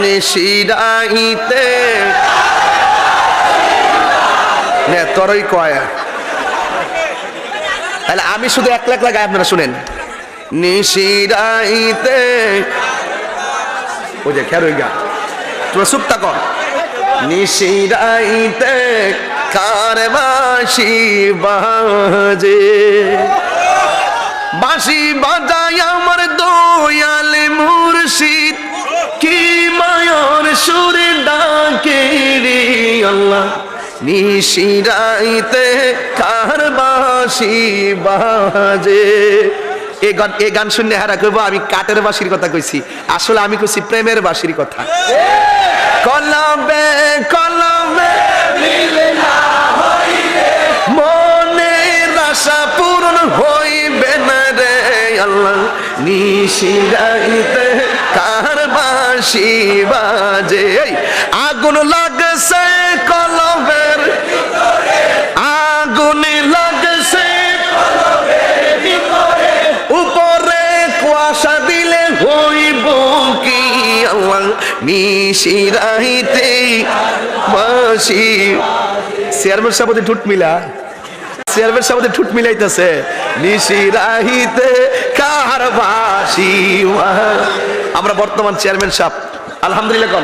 নিশিরাইতে নে তোরই কয় তাহলে আমি শুধু একলা একলা গাই, আপনারা শুনেন। নিশিরাইতে ওই যে খেরোই গা, তোমরা চুপ থাকো। নিশিরাইতে কার বাঁশি বাজে, বাঁশি বাজায় আমার দয়াল মুর্শিদ, কি মায়ার সুরে ডাকে রে আল্লাহ। নিশিরাইতে কার বাঁশি বাজে। এই গান শুনে হারা করবো আমি কাঠের বাঁশির কথা কইছি, আসলে আমি কইছি প্রেমের বাঁশির কথা। কলবে কলবে মনের আশা পূরণ হইবে না রে আল্লাহ। নিশিরাইতে কার বাঁশি বাজে, আগুন লাগছে কলবের, আগুন লাগছে উপরে কুয়াশা দিলে হইব কি আল্লাহ। নিশিরাইতে বাঁশি, চেয়ারম্যান সাহেবের ঠুট মিলা, চেয়ারম্যান সাহেবের ঠুট মিলাইতেছে। নিশিরাইতে কার বাঁশি। আমরা বর্তমান চেয়ারম্যান সাহেব আলহামদুলিল্লাহ।